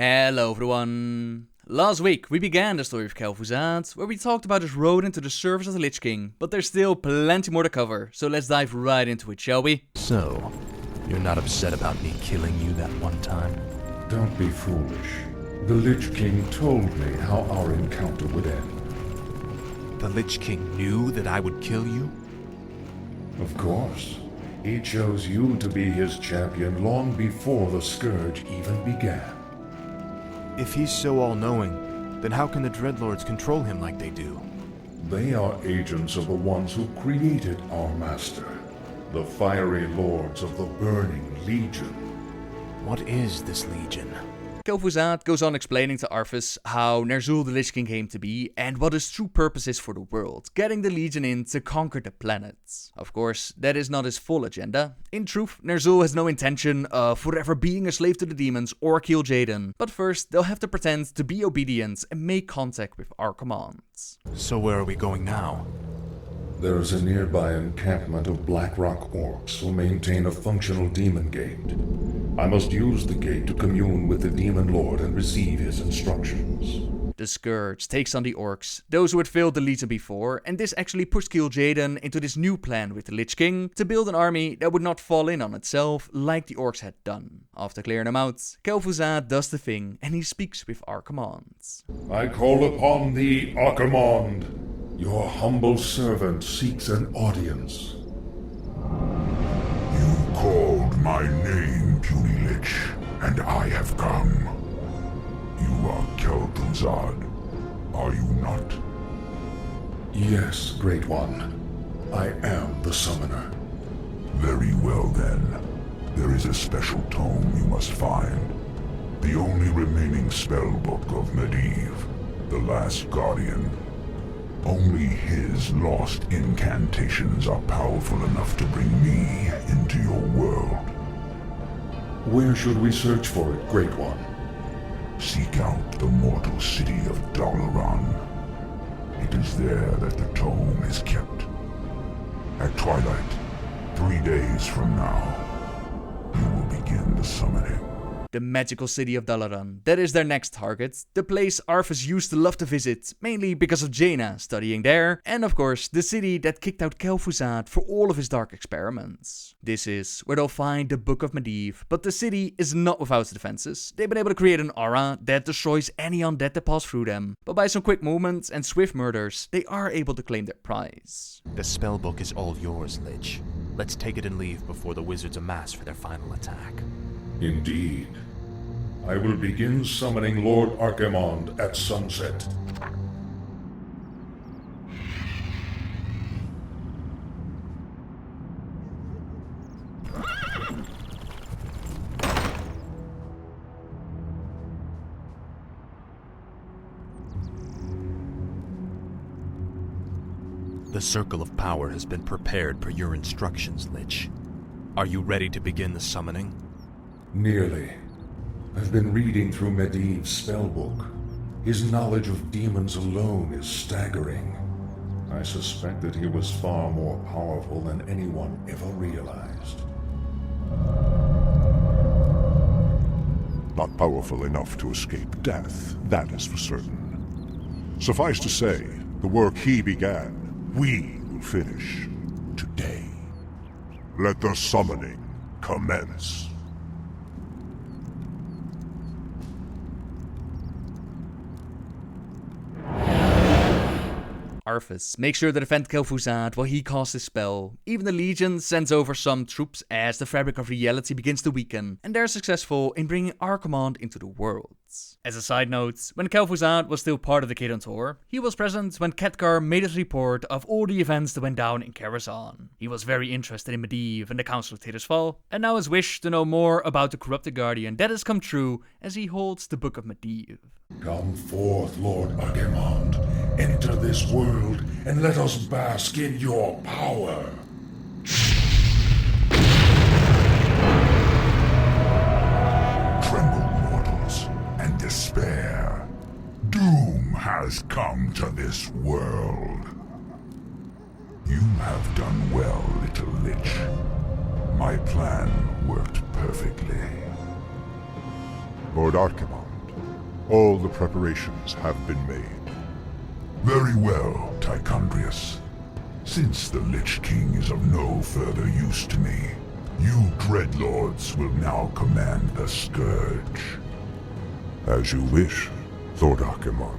Hello everyone! Last week we began the story of Kel'Thuzad, where we talked about his road into the service of the Lich King, but there's still plenty more to cover, so let's dive right into it, shall we? So, you're not upset about me killing you that one time? Don't be foolish. The Lich King told me how our encounter would end. The Lich King knew that I would kill you? Of course. He chose you to be his champion long before the Scourge even began. If he's so all-knowing, then how can the Dreadlords control him like they do? They are agents of the ones who created our master, the fiery lords of the Burning Legion. What is this Legion? Kel'Thuzad goes on explaining to Arthas how Ner'zhul the Lich King came to be and what his true purpose is for the world, getting the Legion in to conquer the planets. Of course, that is not his full agenda. In truth, Ner'zhul has no intention of forever being a slave to the demons or kill Jaden, but first they'll have to pretend to be obedient and make contact with our commands. So where are we going now? There is a nearby encampment of Blackrock orcs who maintain a functional demon gate. I must use the gate to commune with the Demon Lord and receive his instructions. The Scourge takes on the orcs, those who had failed the Legion before, and this actually pushed Kil'jaeden into this new plan with the Lich King to build an army that would not fall in on itself like the orcs had done. After clearing them out, Kel'Thuzad does the thing and he speaks with our commands. I call upon thee, Archimonde. Your humble servant seeks an audience. You called my name, puny Lich, and I have come. You are Kel'Thuzad, are you not? Yes, Great One. I am the Summoner. Very well then. There is a special tome you must find. The only remaining spellbook of Medivh, the Last Guardian. Only his lost incantations are powerful enough to bring me into your world. Where should we search for it, Great One? Seek out the mortal city of Dalaran. It is there that the tome is kept. At twilight, 3 days from now, you will begin the summoning. The magical city of Dalaran, that is their next target, the place Arthas used to love to visit, mainly because of Jaina studying there, and of course the city that kicked out Kel'Thuzad for all of his dark experiments. This is where they'll find the Book of Medivh, but the city is not without its defenses. They've been able to create an aura that destroys any undead that pass through them, but by some quick movements and swift murders, they are able to claim their prize. The spellbook is all yours, Lich. Let's take it and leave before the wizards amass for their final attack. Indeed. I will begin summoning Lord Archimonde at sunset. The Circle of Power has been prepared per your instructions, Lich. Are you ready to begin the summoning? Nearly. I've been reading through Medivh's spellbook. His knowledge of demons alone is staggering. I suspect that he was far more powerful than anyone ever realized. Not powerful enough to escape death, that is for certain. Suffice to say, the work he began, we will finish today. Let the summoning commence. Arthas makes sure to defend Kel'Thuzad while he casts his spell. Even the Legion sends over some troops as the fabric of reality begins to weaken, and they're successful in bringing Archimonde into the world. As a side note, when Kel'Thuzad was still part of the Khadon, he was present when Khadgar made his report of all the events that went down in Karazhan. He was very interested in Medivh and the Council of Tirisfal, and now his wish to know more about the corrupted Guardian that has come true as he holds the Book of Medivh. Come forth, Lord Archimonde. Enter this world and let us bask in your power. Tremble, mortals, and despair. Doom has come to this world. You have done well, little Lich. My plan worked perfectly. Lord Archimonde, All the preparations have been made. Very well, Tichondrius. Since the Lich King is of no further use to me, you Dreadlords will now command the Scourge. As you wish, Lord Archimond.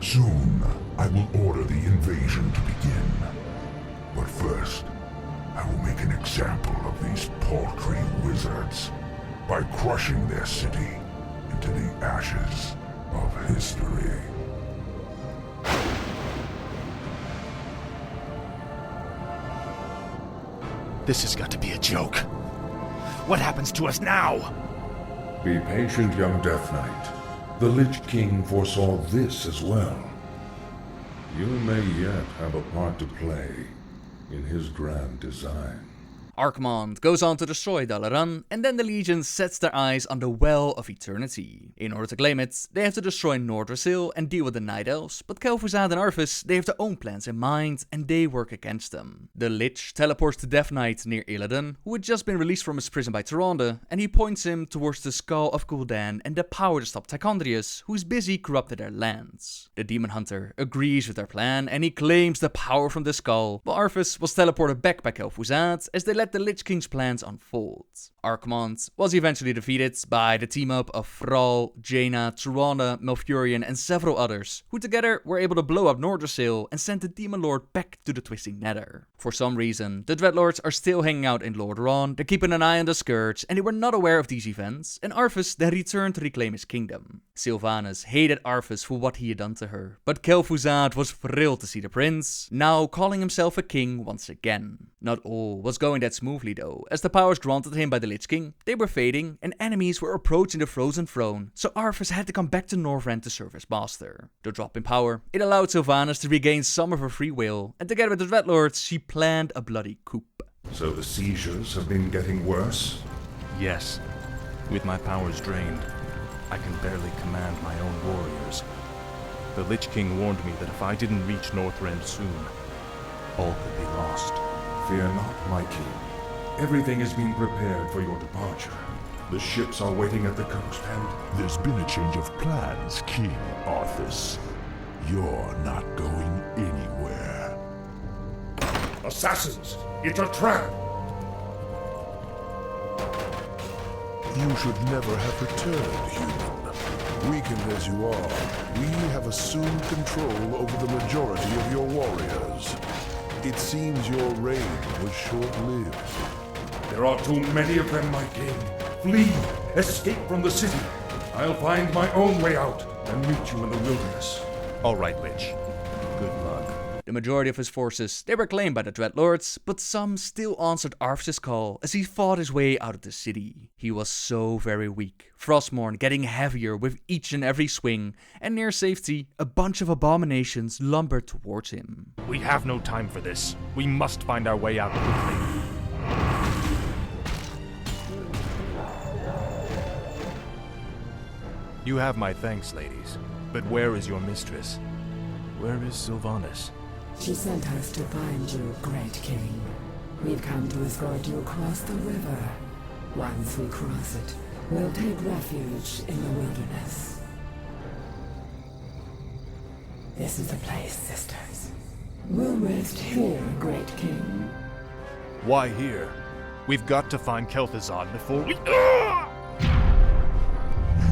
Soon, I will order the invasion to begin. But first, I will make an example of these paltry wizards by crushing their city into the ashes of history. This has got to be a joke. What happens to us now? Be patient, young Death Knight. The Lich King foresaw this as well. You may yet have a part to play in his grand design. Archimonde goes on to destroy Dalaran, and then the Legion sets their eyes on the Well of Eternity. In order to claim it, they have to destroy Nordrassil and deal with the Night Elves, but Kel'Thuzad and Arthas, they have their own plans in mind, and they work against them. The Lich teleports to Death Knight near Illidan, who had just been released from his prison by Tyrande, and he points him towards the skull of Gul'dan and the power to stop Tichondrius, who is busy corrupting their lands. The Demon Hunter agrees with their plan, and he claims the power from the skull, but Arthas was teleported back by Kel'Thuzad as they let the Lich King's plans unfold. Archimonde was eventually defeated by the team-up of Thrall, Jaina, Tyrande, Malfurion, and several others, who together were able to blow up Nordrassil and send the Demon Lord back to the Twisting Nether. For some reason, the Dreadlords are still hanging out in Lordaeron, they're keeping an eye on the Scourge, and they were not aware of these events, and Arthas then returned to reclaim his kingdom. Sylvanas hated Arthas for what he had done to her, but Kel'Thuzad was thrilled to see the prince, now calling himself a king once again. Not all was going that smoothly though, as the powers granted him by the Lich King, they were fading, and enemies were approaching the Frozen Throne, so Arthas had to come back to Northrend to serve as master. The drop in power, it allowed Sylvanas to regain some of her free will, and together with the Dreadlords, she planned a bloody coup. So the seizures have been getting worse? Yes. With my powers drained, I can barely command my own warriors. The Lich King warned me that if I didn't reach Northrend soon, all could be lost. Fear not, my king. Everything is being prepared for your departure. The ships are waiting at the coast, and There's been a change of plans, King Arthas. You're not going anywhere. assassins! It's a trap! You should never have returned, human. Weakened as you are, we have assumed control over the majority of your warriors. It seems your reign was short-lived. There are too many of them, my king. Flee! Escape from the city! I'll find my own way out and meet you in the wilderness. All right, Lich. Good luck. The majority of his forces, they were claimed by the Dreadlords, but some still answered Arthas' call as he fought his way out of the city. He was so very weak, Frostmourne getting heavier with each and every swing, and near safety, a bunch of abominations lumbered towards him. We have no time for this. We must find our way out quickly. You have my thanks, ladies. But where is your mistress? Where is Sylvanas? She sent us to find you, Great King. We've come to escort you across the river. Once we cross it, we'll take refuge in the wilderness. This is the place, sisters. We'll rest here, Great King. Why here? We've got to find Kel'Thuzad before we... You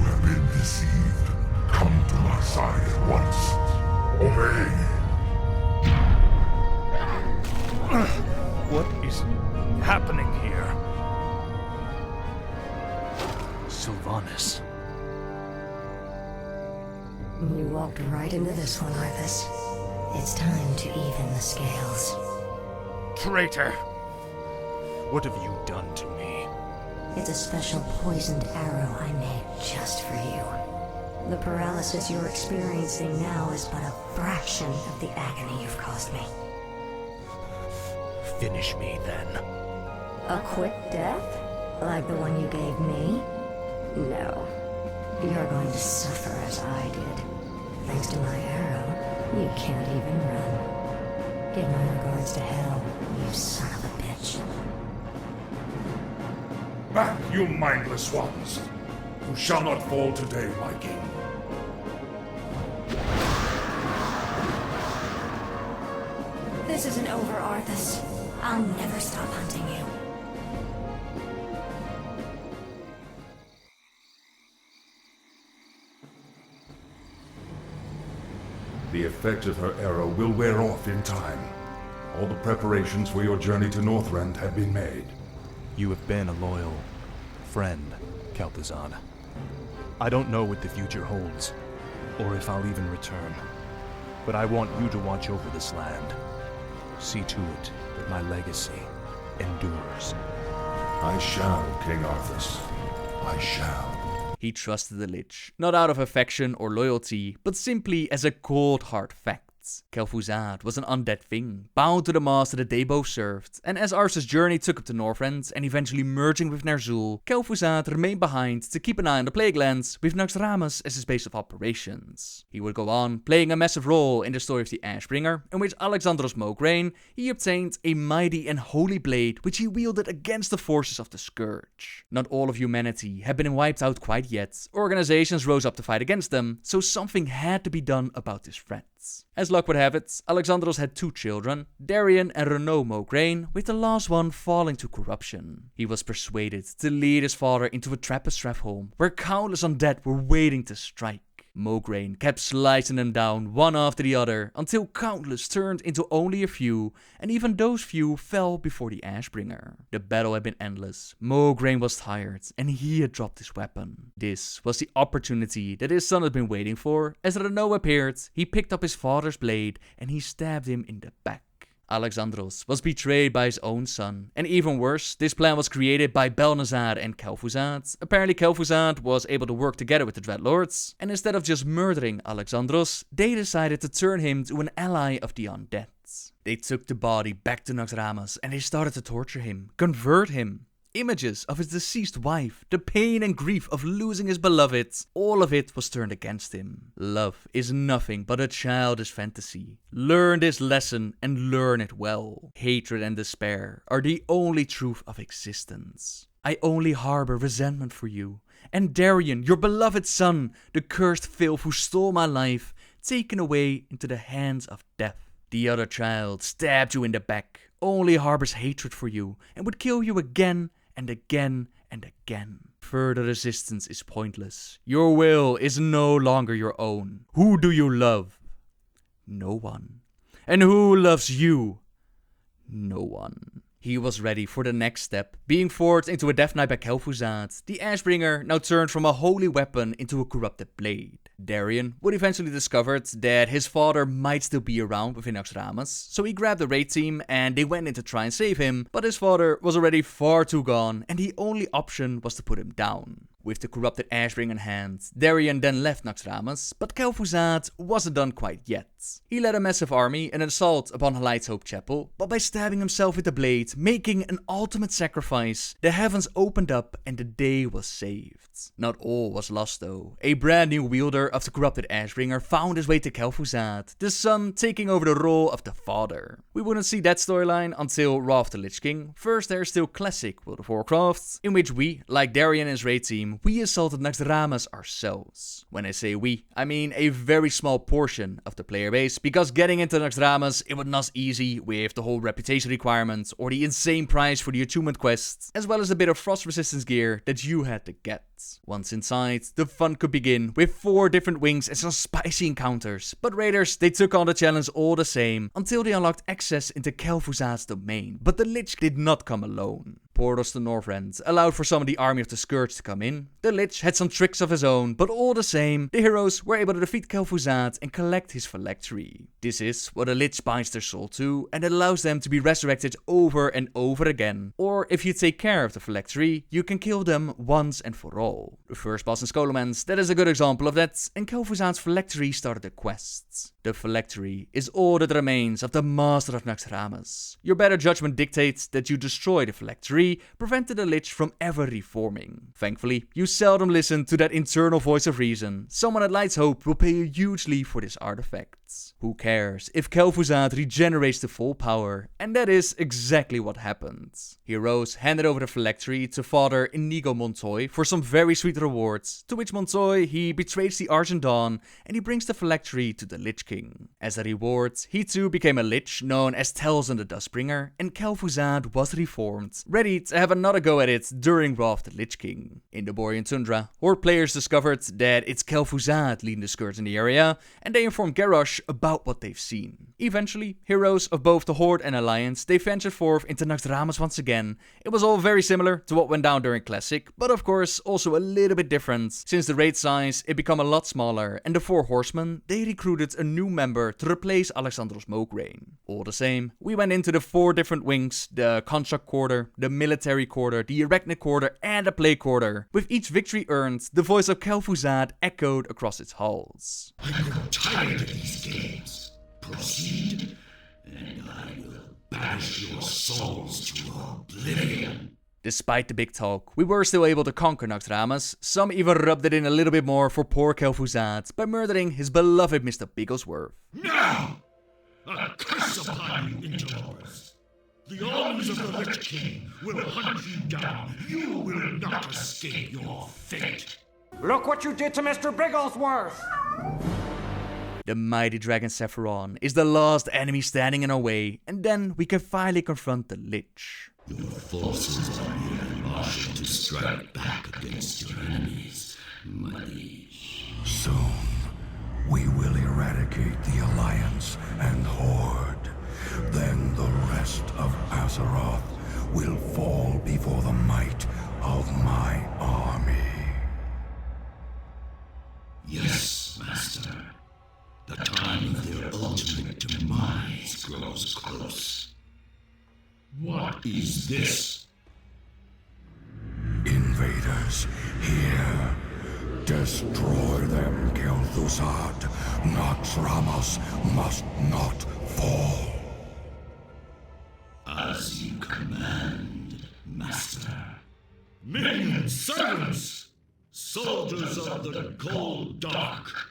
have been deceived. Come to my side at once. Obey. What is happening here? Sylvanas. You walked right into this one, Arthas. It's time to even the scales. Traitor! What have you done to me? It's a special poisoned arrow I made just for you. The paralysis you're experiencing now is but a fraction of the agony you've caused me. Finish me, then. A quick death? Like the one you gave me? No. You're going to suffer as I did. Thanks to my arrow, you can't even run. Give my regards to Hel, you son of a bitch. Back, you mindless ones! You shall not fall today, my king. This isn't over, Arthas. I'll never stop hunting you. The effect of her arrow will wear off in time. All the preparations for your journey to Northrend have been made. You have been a loyal friend, Kel'Thuzad. I don't know what the future holds, or if I'll even return. But I want you to watch over this land. See to it that my legacy endures. I shall, King Arthas. I shall. He trusted the Lich, not out of affection or loyalty, but simply as a cold hard fact. Kel'Thuzad was an undead thing, bound to the master that they both served, and as Arthas' journey took him to Northrend and eventually merging with Ner'zhul, Kel'Thuzad remained behind to keep an eye on the Plague Lands with Naxxramas as his base of operations. He would go on playing a massive role in the story of the Ashbringer, in which Alexandros Mograine he obtained a mighty and holy blade which he wielded against the forces of the Scourge. Not all of humanity had been wiped out quite yet, organizations rose up to fight against them, so something had to be done about this threat. As luck would have it, Alexandros had 2 children, Darion and Renaud Mograine, with the last one falling to corruption. He was persuaded to lead his father into a Trappist home, where countless undead were waiting to strike. Mograine kept slicing them down one after the other until countless turned into only a few, and even those few fell before the Ashbringer. The battle had been endless, Mograine was tired, and he had dropped his weapon. This was the opportunity that his son had been waiting for. As Renaud appeared, he picked up his father's blade and he stabbed him in the back. Alexandros was betrayed by his own son, and even worse, this plan was created by Bel'Nazar and Kel'Thuzad. Apparently Kel'Thuzad was able to work together with the Dreadlords, and instead of just murdering Alexandros, they decided to turn him to an ally of the undead. They took the body back to Naxxramas and they started to torture him, convert him. Images of his deceased wife, the pain and grief of losing his beloved, all of it was turned against him. Love is nothing but a childish fantasy. Learn this lesson and learn it well. Hatred and despair are the only truth of existence. I only harbor resentment for you. And Darion, your beloved son, the cursed filth who stole my life, taken away into the hands of death. The other child stabbed you in the back, only harbors hatred for you, and would kill you again and again and again. Further resistance is pointless. Your will is no longer your own. Who do you love? No one. And who loves you? No one. He was ready for the next step, being forged into a Death Knight by Kel'Thuzad. The Ashbringer now turned from a holy weapon into a corrupted blade. Darion would eventually discover that his father might still be around within Naxxramas, so he grabbed the raid team and they went in to try and save him, but his father was already far too gone and the only option was to put him down. With the corrupted Ashbringer in hand, Darion then left Naxxramas, but Kel'Thuzad wasn't done quite yet. He led a massive army in an assault upon Halight's Hope Chapel, but by stabbing himself with the blade, making an ultimate sacrifice, the heavens opened up and the day was saved. Not all was lost though. A brand new wielder of the corrupted Ashbringer found his way to Kel'Thuzad, the son taking over the role of the father. We wouldn't see that storyline until Wrath the Lich King. First there's still classic World of Warcraft, in which we, like Darion and his raid team, we assaulted Naxxramas ourselves. When I say we, I mean a very small portion of the player base, because getting into Naxxramas, it was not easy with the whole reputation requirements or the insane price for the attunement quests, as well as a bit of frost resistance gear that you had to get. Once inside, the fun could begin with 4 different wings and some spicy encounters, but raiders, they took on the challenge all the same, until they unlocked access into Kel'Thuzad's domain, but the Lich did not come alone. Portals to Northrend allowed for some of the army of the Scourge to come in. The Lich had some tricks of his own, but all the same, the heroes were able to defeat Kel'Thuzad and collect his phylactery. This is what a Lich binds their soul to, and it allows them to be resurrected over and over again. Or if you take care of the phylactery, you can kill them once and for all. The first boss in Scholomance, that is a good example of that, and Kel'Thuzad's phylactery started the quests. The phylactery is all that remains of the Master of Naxxramas. Your better judgment dictates that you destroy the phylactery, preventing the Lich from ever reforming. Thankfully, you seldom listen to that internal voice of reason. Someone at Light's Hope will pay you hugely for this artifact. Who cares if Kel'Thuzad regenerates to full power? And that is exactly what happened. Heroes handed over the phylactery to Father Inigo Montoy for some very sweet rewards, to which Montoy he betrays the Argent Dawn and he brings the phylactery to the Lich King. As a reward, he too became a Lich known as Talzin the Dustbringer, and Kel'Thuzad was reformed, ready to have another go at it during Wrath of the Lich King. In the Borean Tundra, Horde players discovered that it's Kel'Thuzad leading the Scourge in the area, and they informed Garrosh about what they've seen. Eventually, heroes of both the Horde and Alliance, they ventured forth into Naxxramas once again. It was all very similar to what went down during Classic, but of course also a little bit different, since the raid size it became a lot smaller, and the 4 horsemen, they recruited a new member to replace Alexandros Mograine. All the same, we went into the 4 different wings, the Construct Quarter, the Military Quarter, the Arachnid Quarter, and the Plague Quarter. With each victory earned, the voice of Kel'Thuzad echoed across its halls. I grow tired of these games. Proceed, and I will banish your souls to oblivion. Despite the big talk, we were still able to conquer Naxxramas. Some even rubbed it in a little bit more for poor Kel'Thuzad by murdering his beloved Mr. Bigglesworth. Now! A curse upon you, interlopers! The armies of the Lich King will hunt you down. You will not escape your fate. Look what you did to Mr. Bigglesworth! The mighty dragon Sephiron is the last enemy standing in our way, and then we can finally confront the Lich. Your forces are merely marshaled to strike back against your enemies, my liege. Soon, we will eradicate the Alliance and Horde. Then the rest of Azeroth will fall before the might of my army. Yes, Master. The time of their ultimate demise grows close. What is this? Invaders, here. Destroy them, Kel'Thuzad. Naxxramas must not fall. As you command, Master. Men, servants, soldiers of the Cold Dark,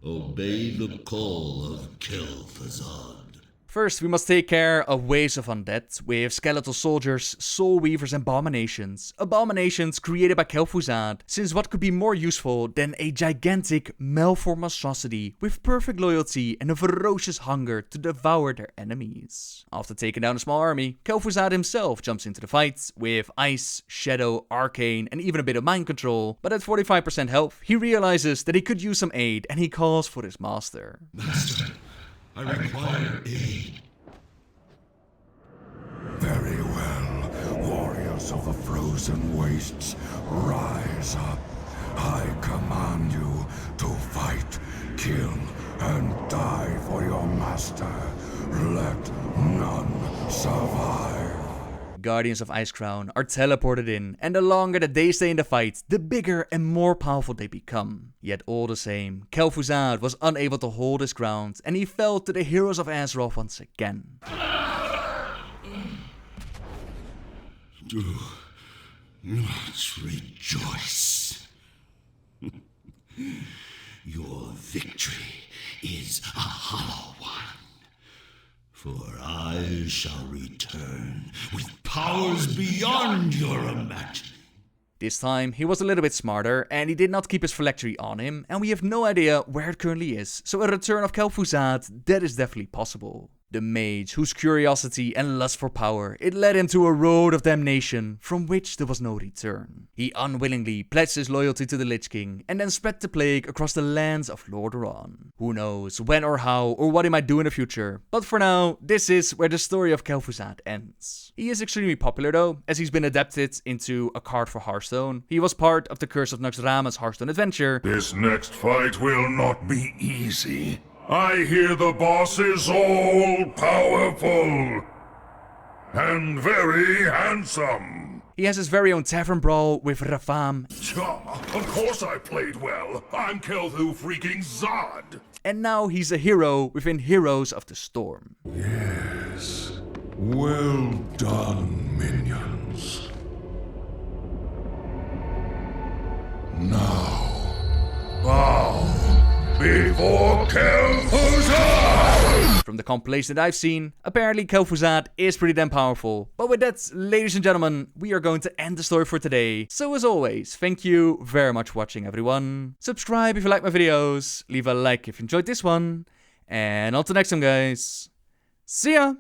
obey the call of Kel'Thuzad. First, we must take care of waves of undead with skeletal soldiers, soul weavers, and abominations. Abominations created by Kel'Thuzad, since what could be more useful than a gigantic, malformed monstrosity with perfect loyalty and a ferocious hunger to devour their enemies. After taking down a small army, Kel'Thuzad himself jumps into the fight with ice, shadow, arcane, and even a bit of mind control. But at 45% health, he realizes that he could use some aid, and he calls for his master. Master, I require aid. Very well, warriors of the frozen wastes, rise up. I command you to fight, kill, and die for your master. Let none survive. Guardians of Icecrown are teleported in, and the longer that they stay in the fight, the bigger and more powerful they become. Yet all the same, Kel'Thuzad was unable to hold his ground, and he fell to the heroes of Azeroth once again. Do not rejoice. Your victory is a hollow one. For I shall return with powers beyond your imagining. This time, he was a little bit smarter, and he did not keep his phylactery on him, and we have no idea where it currently is, so a return of Kel'Thuzad, that is definitely possible. The mage, whose curiosity and lust for power, it led him to a road of damnation from which there was no return. He unwillingly pledged his loyalty to the Lich King and then spread the plague across the lands of Lordaeron. Who knows when or how or what he might do in the future, but for now, this is where the story of Kel'Thuzad ends. He is extremely popular though, as he's been adapted into a card for Hearthstone. He was part of the Curse of Naxxramas Hearthstone adventure. This next fight will not be easy. I hear the boss is all powerful and very handsome. He has his very own tavern brawl with Rafam. Of course I played well. I'm Kel'Thuzad. and now he's a hero within Heroes of the Storm. Yes. Well done, minions. Now, bow before Kel'Thuzad! From the compilation that I've seen, apparently Kel'Thuzad is pretty damn powerful. But with that, ladies and gentlemen, we are going to end the story for today. So as always, thank you very much for watching, everyone. Subscribe if you like my videos, leave a like if you enjoyed this one, and until next time, guys, see ya!